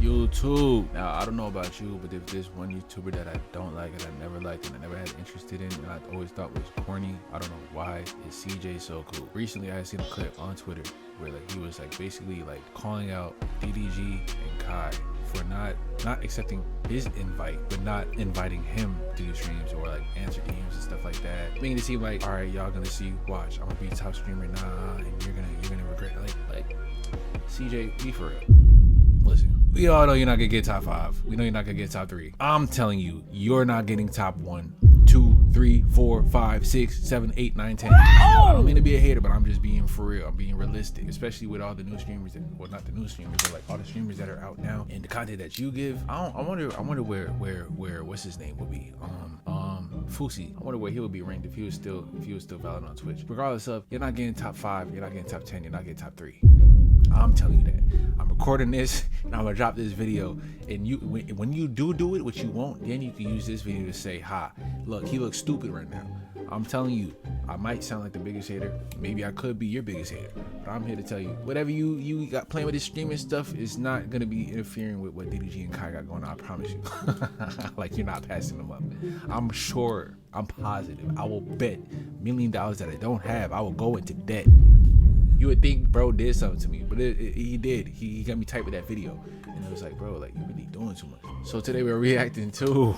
YouTube. Now, I don't know about you, but if there's one YouTuber that I don't like and I never liked and I never had interested in and I always thought was corny, I don't know why, is CJ So Cool. Recently, I seen a clip on Twitter where like he was like basically like calling out DDG and Kai for not accepting his invite, but not inviting him to do streams or like answer DMs and stuff like that. Making it seem like, all right, y'all gonna see, watch, I'm gonna be a top streamer, nah, and you're gonna regret it. Like CJ, be for real. Listen, we all know you're not gonna get top 5. We know you're not gonna get top 3. I'm telling you, you're not getting top 1, 2, 3, 4, 5, 6, 7, 8, 9, 10. I don't mean to be a hater, but I'm just being for real. I'm being realistic, especially with all the new streamers, well, not the new streamers, but like all the streamers that are out now and the content that you give. I wonder where what's his name would be. Fusi. I wonder where he would be ranked if he was still valid on Twitch. Regardless of, you're not getting top 5, you're not getting top 10, you're not getting top 3. I'm telling you that. I'm recording this and I'm gonna drop this video, and you when you do it, which you won't, then you can use this video to say, ha, look, he looks stupid right now. I'm telling you, I might sound like the biggest hater. Maybe I could be your biggest hater, but I'm here to tell you, whatever you got playing with this streaming stuff is not gonna be interfering with what DDG and Kai got going on. I promise you. Like, you're not passing them up. I'm sure, I'm positive, I will bet $1 million that I don't have, I will go into debt. You would think bro did something to me, but he did. He got me tight with that video, and it was like, bro, like, you're really doing too much. So today we're reacting to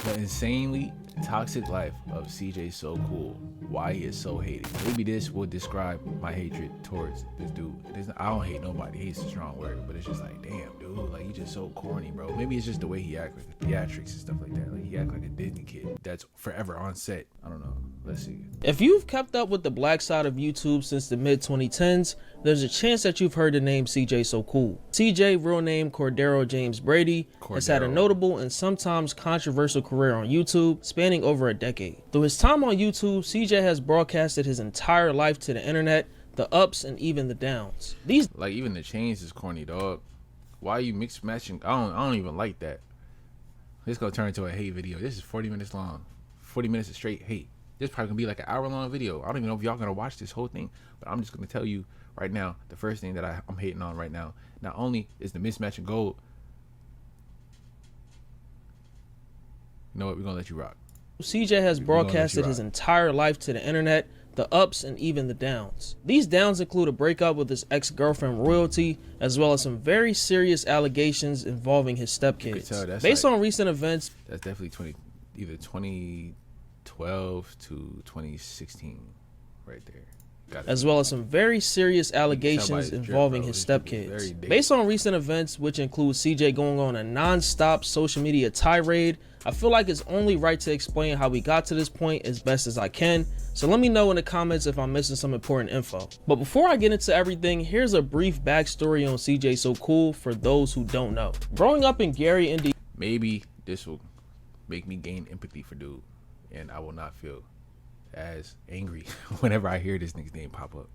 the insanely toxic life of CJ So Cool. Why he is so hated. Maybe this will describe my hatred towards this dude. I don't hate nobody. Hate's a strong word, but it's just like, damn, dude, like, you just so corny, bro. Maybe it's just the way he acts, like the theatrics and stuff like that. Like, he act like a Disney kid that's forever on set. I don't know. Let's see. If you've kept up with the black side of YouTube since the mid-2010s, there's a chance that you've heard the name CJ So Cool. CJ, real name Cordero James Brady, has had a notable and sometimes controversial career on YouTube, spanning over a decade. Through his time on YouTube, CJ has broadcasted his entire life to the internet, the ups and even the downs. These, like, even the chains is corny, dog. Why are you mix matching? I don't even like that. This gonna turn into a hate video. This is 40 minutes long. 40 minutes of straight hate. This probably gonna be like an hour-long video. I don't even know if y'all gonna watch this whole thing, but I'm just gonna tell you right now, the first thing that I'm hating on right now, not only is the mismatching gold. You know what? We're gonna let you rock. CJ has broadcasted his entire life to the internet, the ups and even the downs. These downs include a breakup with his ex-girlfriend Royalty, as well as some very serious allegations involving his stepkids. Based on recent events, that's definitely either 2012 to 2016 right there. As well as some very serious allegations involving his stepkids. Based on recent events, which include CJ going on a non-stop social media tirade, I feel like it's only right to explain how we got to this point as best as I can. So let me know in the comments if I'm missing some important info. But before I get into everything, here's a brief backstory on CJ So Cool for those who don't know. Growing up in Gary, Indiana. Maybe this will make me gain empathy for dude, and I will not feel as angry whenever I hear this nigga's name pop up.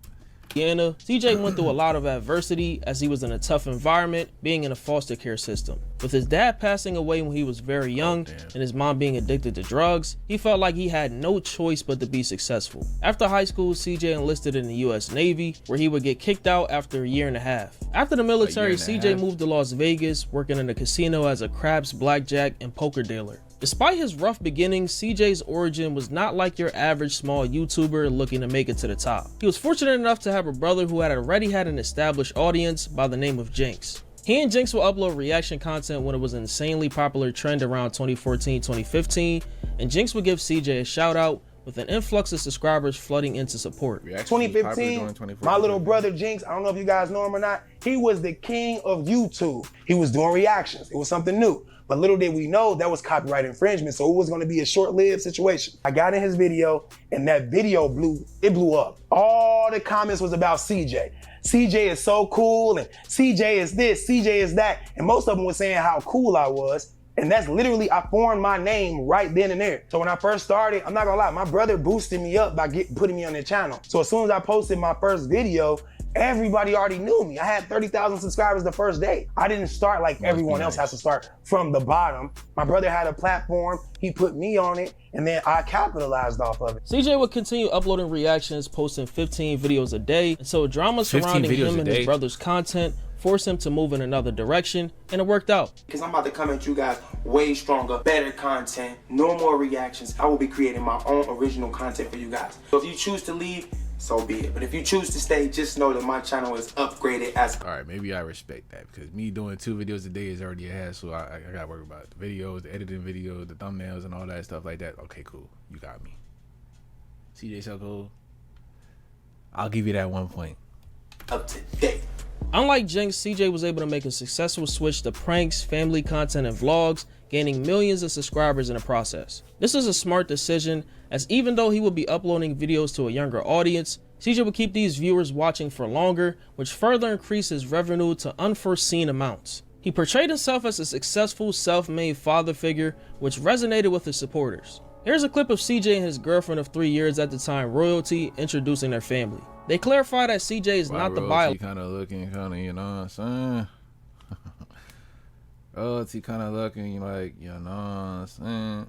CJ went through a lot of adversity as he was in a tough environment, being in a foster care system. With his dad passing away when he was very young and his mom being addicted to drugs, he felt like he had no choice but to be successful. After high school, CJ enlisted in the US Navy, where he would get kicked out after a year and a half. After the military, CJ moved to Las Vegas, working in a casino as a craps, blackjack, and poker dealer. Despite his rough beginnings, CJ's origin was not like your average small YouTuber looking to make it to the top. He was fortunate enough to have a brother who had already had an established audience by the name of Jinx. He and Jinx will upload reaction content when it was an insanely popular trend around 2014-2015, and Jinx would give CJ a shout out with an influx of subscribers flooding into support. 2015, my little brother Jinx, I don't know if you guys know him or not, he was the king of YouTube. He was doing reactions. It was something new. But little did we know that was copyright infringement, so it was gonna be a short-lived situation. I got in his video, and that video blew up. All the comments was about CJ. CJ is so cool, and CJ is this, CJ is that, and most of them were saying how cool I was. And that's literally, I formed my name right then and there. So when I first started, I'm not gonna lie, my brother boosted me up by putting me on their channel. So as soon as I posted my first video, everybody already knew me. I had 30,000 subscribers the first day. I didn't start like everyone else has to start from the bottom. My brother had a platform, he put me on it, and then I capitalized off of it. CJ would continue uploading reactions, posting 15 videos a day, and so drama surrounding him and his brother's content forced him to move in another direction, and it worked out. Because I'm about to come at you guys way stronger, better content, no more reactions. I will be creating my own original content for you guys. So if you choose to leave, so be it. But if you choose to stay, just know that my channel is upgraded as... All right, maybe I respect that, because me doing 2 videos a day is already a hassle. I gotta worry about the videos, the editing videos, the thumbnails, and all that stuff like that. Okay, cool. You got me. CJ so cool. I'll give you that 1 point. Up to date. Unlike Jinx, CJ was able to make a successful switch to pranks, family content, and vlogs, gaining millions of subscribers in the process. This is a smart decision, as even though he would be uploading videos to a younger audience, CJ would keep these viewers watching for longer, which further increased his revenue to unforeseen amounts. He portrayed himself as a successful, self-made father figure, which resonated with his supporters. Here's a clip of CJ and his girlfriend of 3 years at the time, Royalty, introducing their family. They clarify that CJ is not the biological. Kind of looking, kind of, you know what I'm saying? Royalty kind of looking like, you know what I'm saying?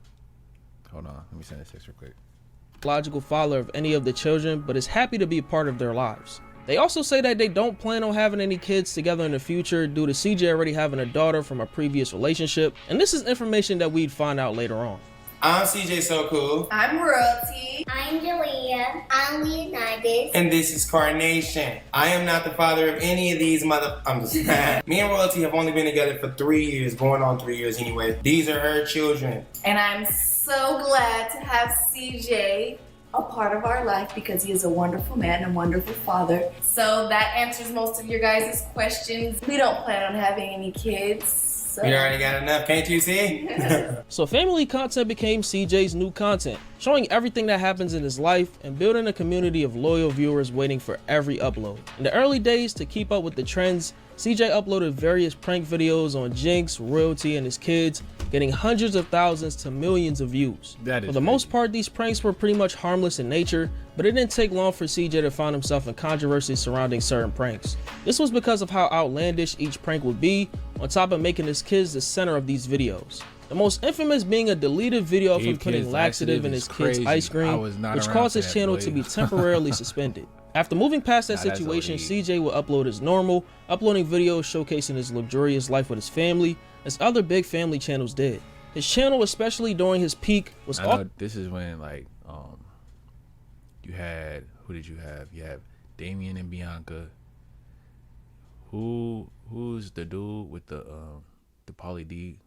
Hold on, let me send this text real quick. Biological father of any of the children, but is happy to be a part of their lives. They also say that they don't plan on having any kids together in the future due to CJ already having a daughter from a previous relationship, and this is information that we'd find out later on. I'm CJ So Cool. I'm Royalty. I'm Julia. I'm Leonidas. And this is Carnation. I am not the father of any of these I'm just Me and Royalty have only been together for 3 years, going on 3 years anyway. These are her children. And I'm so glad to have CJ a part of our life because he is a wonderful man and wonderful father. So that answers most of your guys' questions. We don't plan on having any kids. So. We already got enough, can't you see? So family content became CJ's new content, showing everything that happens in his life and building a community of loyal viewers waiting for every upload. In the early days, to keep up with the trends, CJ uploaded various prank videos on Jinx, Royalty, and his kids, getting hundreds of thousands to millions of views. For the most part, these pranks were pretty much harmless in nature, but it didn't take long for CJ to find himself in controversy surrounding certain pranks. This was because of how outlandish each prank would be, on top of making his kids the center of these videos. The most infamous being a deleted video of him putting laxative in his kids' ice cream, which caused his channel to be temporarily suspended. After moving past that situation, CJ would upload as normal, uploading videos showcasing his luxurious life with his family, as other big family channels did. His channel, especially during his peak, was all. This is when, like, you had, who did you have? You have Damien and Bianca. Who's the dude with the Pauly D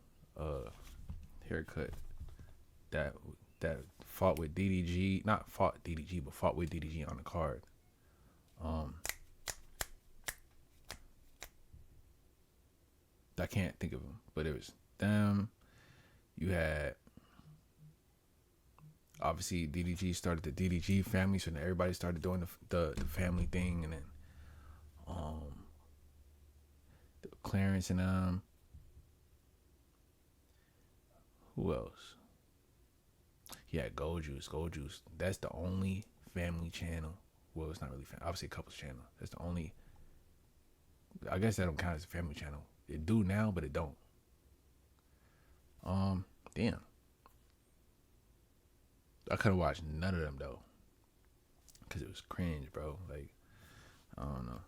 haircut that fought with DDG? Not fought DDG, but fought with DDG on the card. I can't think of them, but it was them. You had, obviously, DDG started the DDG family, so then everybody started doing the family thing, and then Clarence and who else? Yeah, Gold Juice. That's the only family channel. Well, it's not really family. Obviously, a couples channel. That's the only. I guess that don't count as a family channel. It do now, but it don't. Damn. I couldn't watch none of them though, cause it was cringe, bro. Like, I don't know.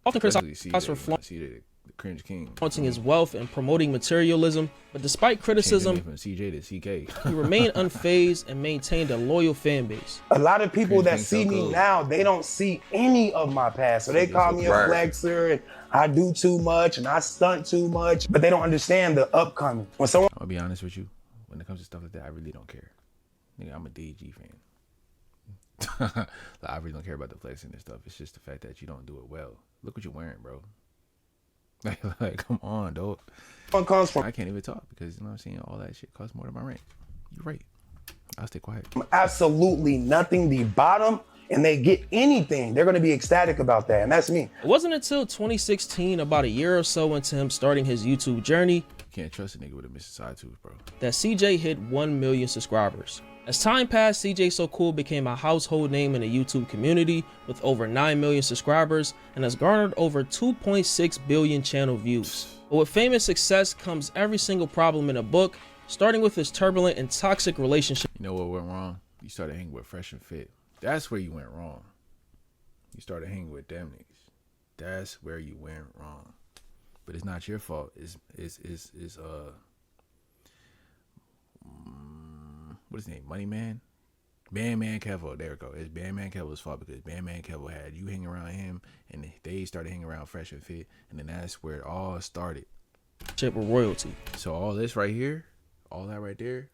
Often criticized for flaunting the cringe king, his wealth and promoting materialism, but despite criticism, from CJ to CK, he remained unfazed and maintained a loyal fan base. A lot of people that see me now, they don't see any of my past, so they call me a flexer and I do too much and I stunt too much, but they don't understand the upcoming. When someone, I'll be honest with you, when it comes to stuff like that, I really don't care. Nigga, I'm a DG fan. Like, I really don't care about the flexing and stuff. It's just the fact that you don't do it well. Look what you're wearing, bro. Like, come on, dog. comes from, I can't even talk because, you know what I'm saying, all that shit costs more than my rent. You're right. I'll stay quiet. Absolutely nothing, the bottom, and they get anything, they're gonna be ecstatic about that, and that's me. It wasn't until 2016, about a year or so into him starting his YouTube journey, you can't trust a nigga with a missing side tooth, bro, that CJ hit 1 million subscribers. As time passed, CJ So Cool became a household name in the YouTube community with over 9 million subscribers and has garnered over 2.6 billion channel views. But with famous success comes every single problem in a book, starting with his turbulent and toxic relationship. You know what went wrong? You started hanging with Fresh and Fit. That's where you went wrong. You started hanging with them niggas. That's where you went wrong. but it's not your fault. What is his name? Money Man? Bandman Kevo. There we go. It's Bandman Kevo's fault because Bandman Kevo had you hang around him, and they started hanging around Fresh and Fit, and then that's where it all started. Ship with royalty. So all this right here, all that right there,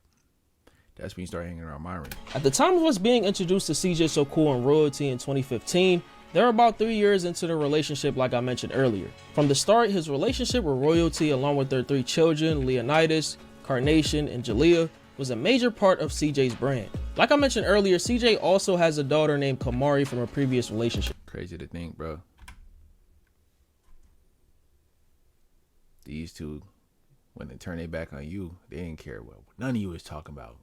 that's when you start hanging around my ring. At the time of us being introduced to CJ So Cool and royalty in 2015, they were about 3 years into the relationship like I mentioned earlier. From the start, his relationship with royalty along with their 3 children, Leonidas, Carnation, and Jalea, was a major part of CJ's brand. Like I mentioned earlier, CJ also has a daughter named Kamari from a previous relationship. Crazy to think, bro. These two, when they turn their back on you, they didn't care what none of you was talking about.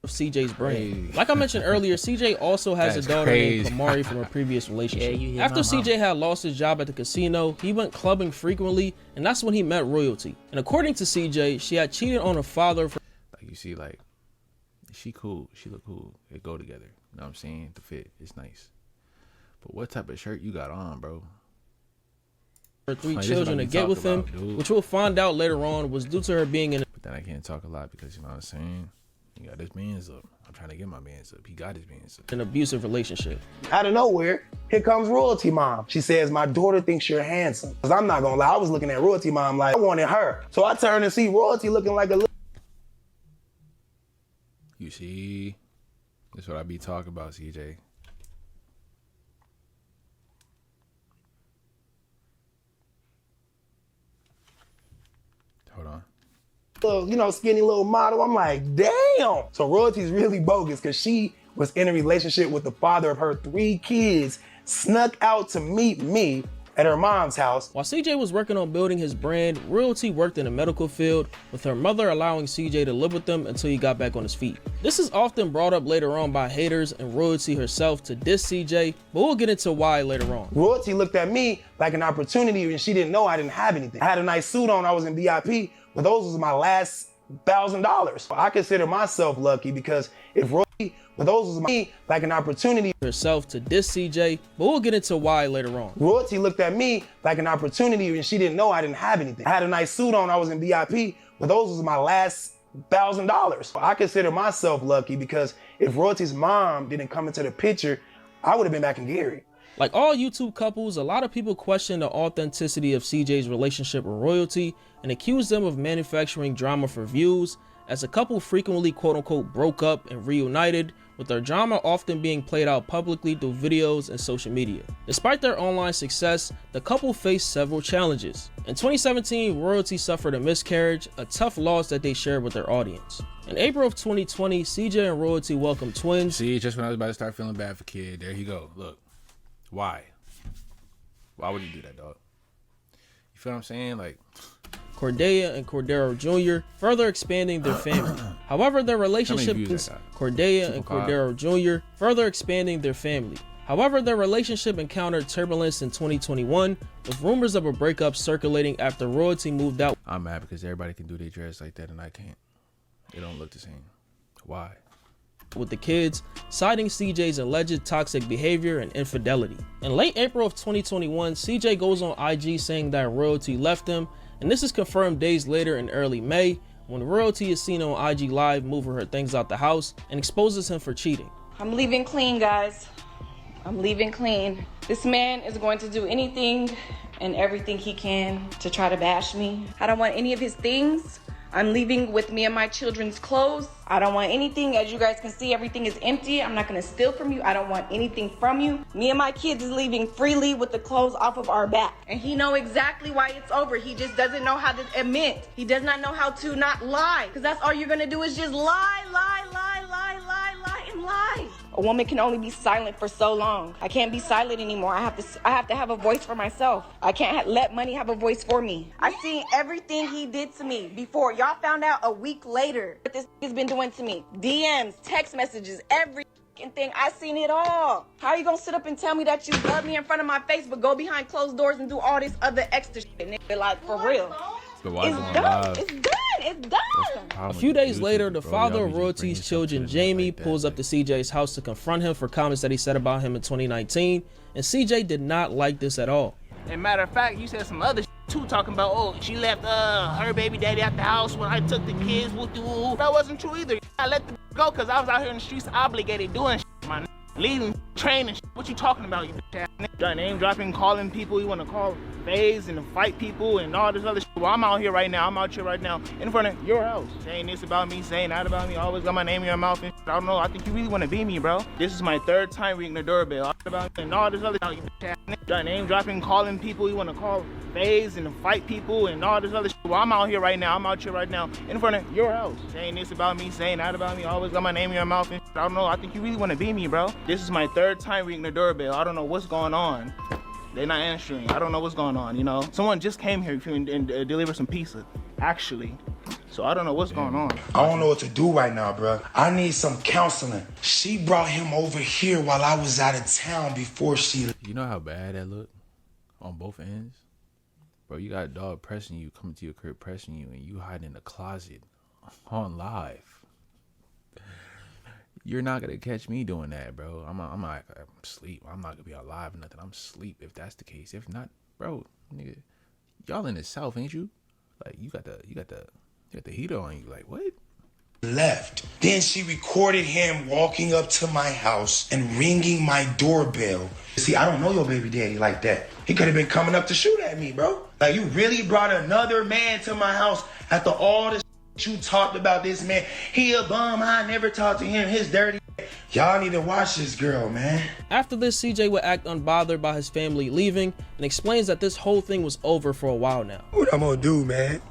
Of CJ's brand. Crazy. Like I mentioned earlier, CJ also has a daughter named crazy. Kamari from a previous relationship. Yeah, After CJ had lost his job at the casino, he went clubbing frequently, and that's when he met royalty. And according to CJ, she had cheated on her father for Like you see, like she cool, she look cool. They go together. You know what I'm saying? The fit is nice. But what type of shirt you got on, bro? her 3 Like, this is children what to we get talk with him, about, dude. which we'll find out later on was due to her being in But then I can't talk a lot because you know what I'm saying? You got this man's up. I'm trying to get my man's up. He got his man's up. an abusive relationship. Out of nowhere, here comes Royalty Mom. She says, my daughter thinks you're handsome. Cause I'm not gonna lie, I was looking at Royalty Mom like I wanted her. So I turned and see Royalty looking like a little. You see? That's what I be talking about, CJ. Hold on. Little, skinny little model. I'm like, damn. So Royalty's really bogus because she was in a relationship with the father of her 3 kids, snuck out to meet me at her mom's house. While CJ was working on building his brand, Royalty worked in the medical field, with her mother allowing CJ to live with them until he got back on his feet. This is often brought up later on by haters and Royalty herself to diss CJ, but we'll get into why later on. Royalty looked at me like an opportunity and she didn't know I didn't have anything. I had a nice suit on, I was in VIP, but those was my last $1,000. I consider myself lucky because if Royalty, but those was me like an opportunity Herself to diss CJ, but we'll get into why later on. Royalty looked at me like an opportunity and she didn't know I didn't have anything. I had a nice suit on, I was in VIP, but those was my last $1,000. I consider myself lucky because if Royalty's mom didn't come into the picture, I would have been back in Gary. Like all YouTube couples, a lot of people question the authenticity of CJ's relationship with Royalty and accuse them of manufacturing drama for views, as the couple frequently quote-unquote broke up and reunited, with their drama often being played out publicly through videos and social media. Despite their online success, the couple faced several challenges. In 2017, Royalty suffered a miscarriage, a tough loss that they shared with their audience. In April of 2020, CJ and Royalty welcomed twins. See, just when I was about to start feeling bad for kid, there you go. Look. Why? Why would you do that, dog? You feel what I'm saying? Like, Cordelia and Cordero Jr., further expanding their family. However, their relationship Cordelia and Cordero Jr., further expanding their family. However, their relationship encountered turbulence in 2021, with rumors of a breakup circulating after Royalty moved out. I'm mad because everybody can do their dress like that and I can't. They don't look the same. Why? With the kids, citing CJ's alleged toxic behavior and infidelity. In late April of 2021, CJ goes on IG saying that Royalty left him, and this is confirmed days later in early May, when Royalty is seen on IG Live moving her things out the house and exposes him for cheating. I'm leaving clean, guys. I'm leaving clean. This man is going to do anything and everything he can to try to bash me. I don't want any of his things. I'm leaving with me and my children's clothes. I don't want anything. As you guys can see, everything is empty. I'm not gonna steal from you. I don't want anything from you. Me and my kids is leaving freely with the clothes off of our back. And he know exactly why it's over. He just doesn't know how to admit. He does not know how to not lie. Because that's all you're gonna do is just lie, lie, lie, lie, lie, lie, and lie. A woman can only be silent for so long. I can't be silent anymore. I have to have a voice for myself. I can't let money have a voice for me. I seen everything he did to me before. Y'all found out a week later what this has been doing to me. DMs, text messages, every thing. I seen it all. How are you gonna sit up and tell me that you love me in front of my face, but go behind closed doors and do all this other extra shit, nigga? Like, for real. But why It's going done. live? It's done. It's done. A few days later, the Bro, father y'all of be just Royalty's bringing stuff children, to the Jamie, like that, pulls up to CJ's house to confront him for comments that he said about him in 2019, and CJ did not like this at all. And matter of fact, you said some other shit too, talking about, oh, she left her baby daddy at the house when I took the kids. Woo-doo. That wasn't true either. I let the go because I was out here in the streets obligated doing shit, man. Leading, training, shit. What you talking about, you bitch ass? Name dropping, calling people you want to call phase and fight people and all this other shit. Well, I'm out here right now in front of your house. Saying this about me, saying that about me, always got my name in your mouth and shit. I don't know, I think you really want to be me, bro. This is my 3rd time ringing the doorbell. About and all this other shit, you bitch ass. Name dropping, calling people you want to call phase and fight people and all this other shit. Well, I'm out here right now in front of your house. Saying this about me, saying that about me, always got my name in your mouth and shit. I don't know, I think you really want to be me, bro. This is my 3rd time ringing the doorbell. I don't know what's going on. They're not answering. I don't know what's going on, you know? Someone just came here and delivered some pizza, actually. So I don't know what's going on. I don't know what to do right now, bro. I need some counseling. She brought him over here while I was out of town before she... You know how bad that looked on both ends? Bro, you got a dog pressing you, coming to your crib pressing you, and you hiding in the closet on live. You're not gonna catch me doing that, bro. I'm asleep. I'm not gonna be alive or nothing. I'm asleep if that's the case. If not, bro, nigga, y'all in the South, ain't you? Like you got the heater on you. Like what? Left. Then she recorded him walking up to my house and ringing my doorbell. See, I don't know your baby daddy like that. He could have been coming up to shoot at me, bro. Like you really brought another man to my house after all this you talked about this man. He a bum. I never talked to him. His dirty. Y'all need to watch this girl, man. After this, CJ would act unbothered by his family leaving and explains that this whole thing was over for a while now. What I'm gonna do, man?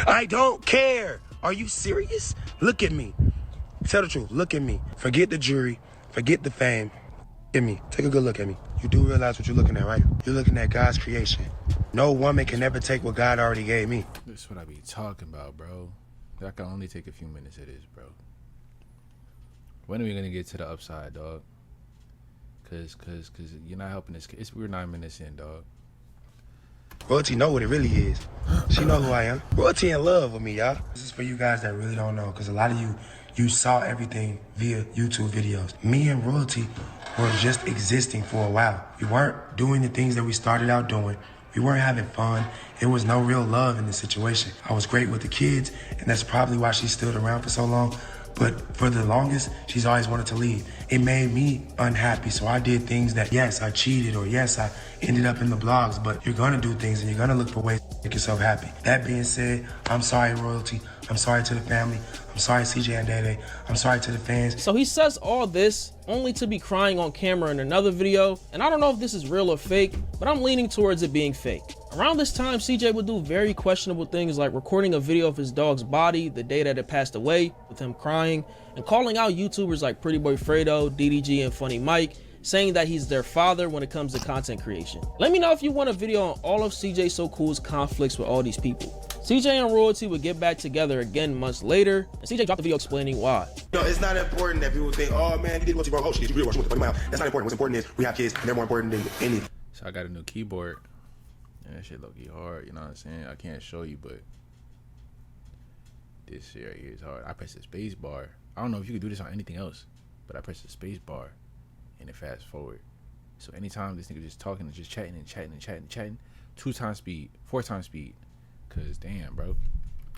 I don't care. Are you serious? Look at me. Tell the truth. Look at me. Forget the jury. Forget the fame. Look at me. Take a good look at me. You do realize what you're looking at, right? You're looking at God's creation. No woman can ever take what God already gave me. This is what I be talking about, bro. I can only take a few minutes of this, bro. When are we gonna get to the upside, dog? Cause you're not helping this. We're 9 minutes in, dog. Royalty know what it really is. She know who I am. Royalty in love with me, y'all. This is for you guys that really don't know, because a lot of you saw everything via YouTube videos. Me and Royalty were just existing for a while. We weren't doing the things that we started out doing. We weren't having fun. There was no real love in the situation. I was great with the kids, and that's probably why she stood around for so long. But for the longest, she's always wanted to leave. It made me unhappy, so I did things that, yes, I cheated, or yes, I ended up in the blogs, but you're gonna do things and you're gonna look for ways to make yourself happy. That being said, I'm sorry, Royalty. I'm sorry to the family. I'm sorry, CJ and Dede. I'm sorry to the fans. So he says all this only to be crying on camera in another video, and I don't know if this is real or fake, but I'm leaning towards it being fake. Around this time, CJ would do very questionable things like recording a video of his dog's body the day that it passed away with him crying, and calling out YouTubers like Pretty Boy Fredo, DDG, and Funny Mike, saying that he's their father when it comes to content creation. Let me know if you want a video on all of CJ So Cool's conflicts with all these people. CJ and Royalty would get back together again months later, and CJ dropped the video explaining why. No, it's not important that people think, oh man, you did what you wrong. Oh shit, you really watched what. That's not important. What's important is we have kids, and they're more important than anything. So I got a new keyboard. And that shit low-key hard, you know what I'm saying? I can't show you, but this shit right here is hard. I press the space bar. I don't know if you could do this on anything else, but I press the space bar and it fast forward. So anytime this nigga just talking and just chatting and chatting and chatting and chatting, 2 times speed, 4 times speed. Cause damn, bro.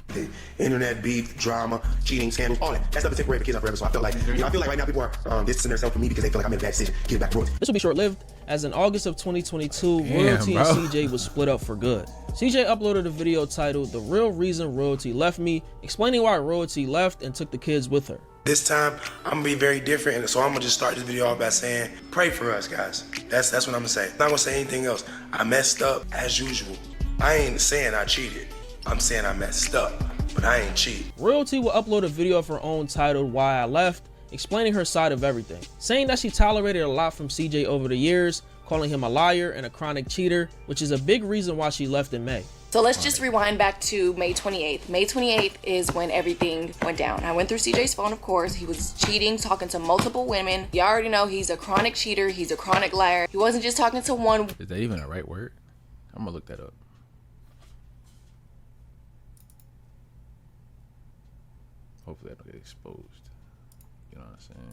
The internet beef, drama, cheating, scandal, all that. That stuff is temporary for kids on forever. So I feel like, right now people are distancing themselves from me because they feel like I made a bad decision. Give back to Royalty. This will be short-lived, as in August of 2022, Royalty and CJ was split up for good. CJ uploaded a video titled "The Real Reason Royalty Left Me," explaining why Royalty left and took the kids with her. This time, I'm gonna be very different, and so I'm gonna just start this video off by saying, pray for us, guys. That's what I'm gonna say. I'm not gonna say anything else. I messed up as usual. I ain't saying I cheated. I'm saying I messed up, but I ain't cheat. Royalty will upload a video of her own titled "Why I Left," explaining her side of everything, saying that she tolerated a lot from CJ over the years, calling him a liar and a chronic cheater, which is a big reason why she left in May. So let's just rewind back to May 28th. May 28th is when everything went down. I went through CJ's phone, of course. He was cheating, talking to multiple women. You already know he's a chronic cheater. He's a chronic liar. He wasn't just talking to one. Is that even a right word? I'm gonna look that up. Hopefully I don't get exposed. You know what I'm saying?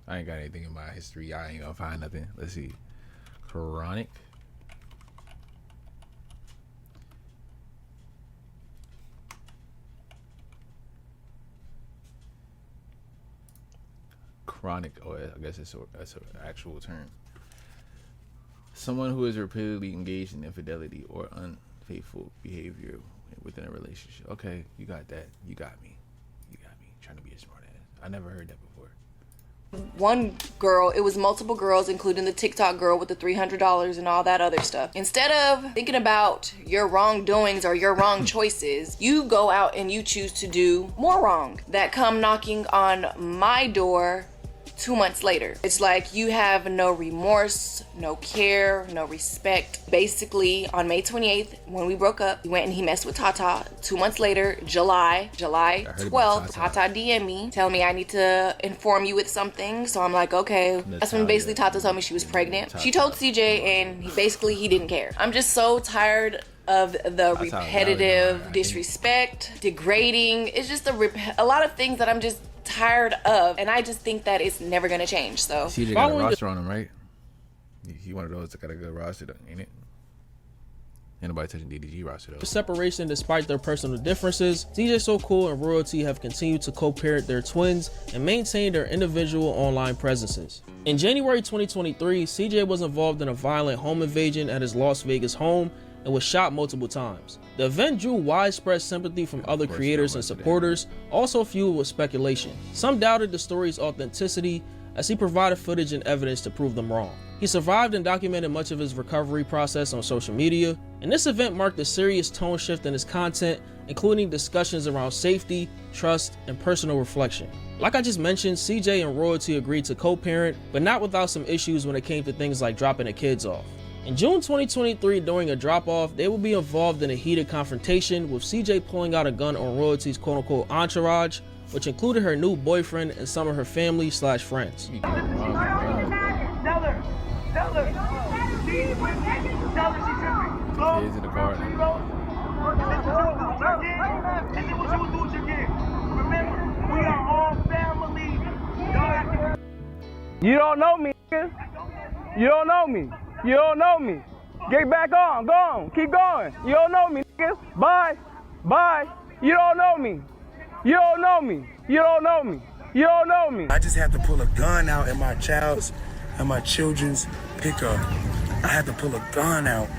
I ain't got anything in my history. I ain't gonna find nothing. Let's see. Chronic. Chronic. Oh, I guess that's an actual term. Someone who is repeatedly engaged in infidelity or unfaithful behavior within a relationship. Okay, you got that. You got me. Trying to be a smart ass. I never heard that before. One girl, it was multiple girls, including the TikTok girl with the $300 and all that other stuff. Instead of thinking about your wrongdoings or your wrong choices, you go out and you choose to do more wrong that come knocking on my door 2 months later. It's like you have no remorse, no care, no respect. Basically, on May 28th, when we broke up, he went and he messed with Tata. 2 months later, July 12th, Tata DM'd me, telling me I need to inform you with something. So I'm like, okay. That's when basically Tata told me she was pregnant. She told CJ and he didn't care. I'm just so tired of the repetitive disrespect, degrading. It's just a lot of things that I'm just tired of, and I just think that it's never gonna change. So CJ got a roster on him, right? He one of those that got a good roster, ain't it? Ain't nobody touching DDG roster though. Separation despite their personal differences, CJ So Cool and Royalty have continued to co-parent their twins and maintain their individual online presences. In January 2023, CJ was involved in a violent home invasion at his Las Vegas home and was shot multiple times. The event drew widespread sympathy from other creators and supporters, also fueled with speculation. Some doubted the story's authenticity as he provided footage and evidence to prove them wrong. He survived and documented much of his recovery process on social media, and this event marked a serious tone shift in his content, including discussions around safety, trust, and personal reflection. Like I just mentioned, CJ and Royalty agreed to co-parent, but not without some issues when it came to things like dropping the kids off. In June 2023, during a drop-off, they will be involved in a heated confrontation, with CJ pulling out a gun on Royalty's quote-unquote entourage, which included her new boyfriend and some of her family/friends. Kids in the car. You don't know me, nigga. You don't know me. You don't know me. Get back on. Go on. Keep going. You don't know me, niggas. Bye. Bye. You don't know me. You don't know me. You don't know me. You don't know me. I just had to pull a gun out in my children's pickup. I had to pull a gun out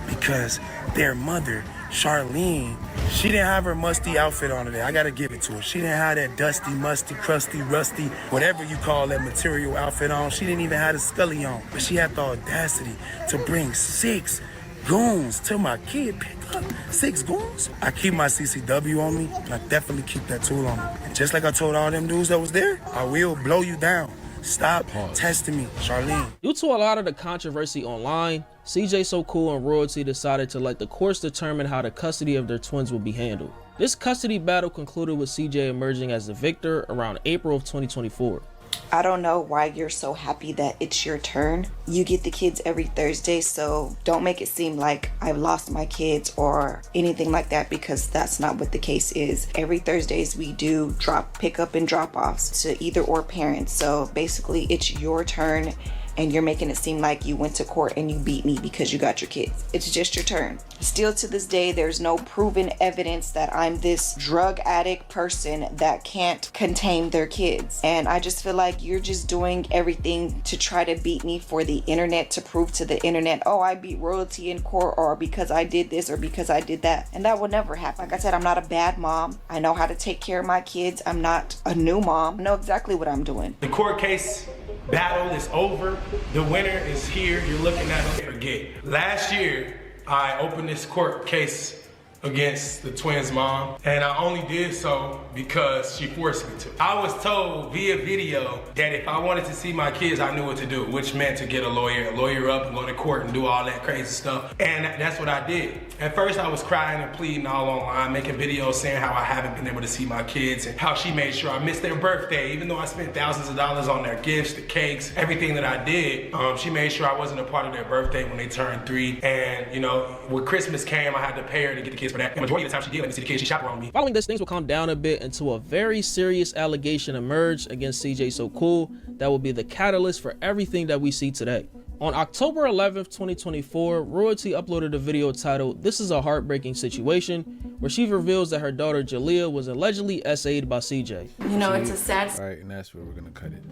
because their mother, Charlene, she didn't have her musty outfit on today. I gotta give it to her. She didn't have that dusty, musty, crusty, rusty, whatever you call that material outfit on. She didn't even have the scully on. But she had the audacity to bring 6 goons to my kid pickup. 6 goons? I keep my CCW on me, and I definitely keep that tool on me. And just like I told all them dudes that was there, I will blow you down. Stop testing me, Charlene. Due to a lot of the controversy online, CJ So Cool and Royalty decided to let the courts determine how the custody of their twins would be handled. This custody battle concluded with CJ emerging as the victor around April of 2024. I don't know why you're so happy that it's your turn. You get the kids every Thursday, so don't make it seem like I've lost my kids or anything like that, because that's not what the case is. Every Thursdays we do pick up and drop offs to either or parents. So basically it's your turn, and you're making it seem like you went to court and you beat me because you got your kids. It's just your turn. Still to this day, there's no proven evidence that I'm this drug addict person that can't contain their kids. And I just feel like you're just doing everything to try to beat me for the internet, to prove to the internet, oh, I beat Royalty in court, or because I did this or because I did that. And that will never happen. Like I said, I'm not a bad mom. I know how to take care of my kids. I'm not a new mom. I know exactly what I'm doing. The court case battle is over. The winner is here. You're looking at him. Forget. Last year, I opened this court case against the twins' mom, and I only did so because she forced me to. I was told via video that if I wanted to see my kids, I knew what to do, which meant to get a lawyer up and go to court and do all that crazy stuff. And that's what I did. At first I was crying and pleading all online, making videos saying how I haven't been able to see my kids and how she made sure I missed their birthday, even though I spent thousands of dollars on their gifts, the cakes, everything that I did. She made sure I wasn't a part of their birthday when they turned 3. And you know, when Christmas came, I had to pay her to get the kids kids for that. The majority of the time she did let me see the kids. She chaperoned me. Following this, things will calm down a bit until a very serious allegation emerged against CJ So Cool that will be the catalyst for everything that we see today. On October 11th, 2024, Royalty uploaded a video titled "This is a Heartbreaking Situation," where she reveals that her daughter Jalea was allegedly SA'd by CJ. You know, it's a sad... All right, and that's where we're gonna cut it.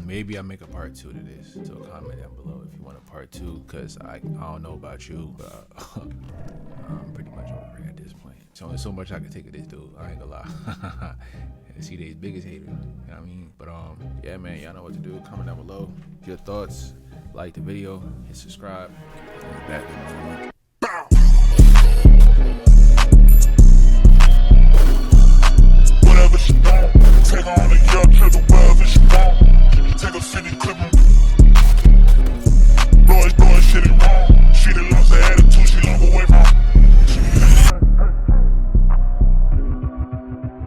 Maybe I'll make a part 2 to this, so comment down below if you want a part 2, because I don't know about you, but I'm pretty much over it at this point. There's only so much I can take of this dude, I ain't gonna lie. CJ's biggest hater, you know what I mean? But yeah, man, y'all know what to do. Comment down below your thoughts, like the video, hit subscribe, and back in a moment.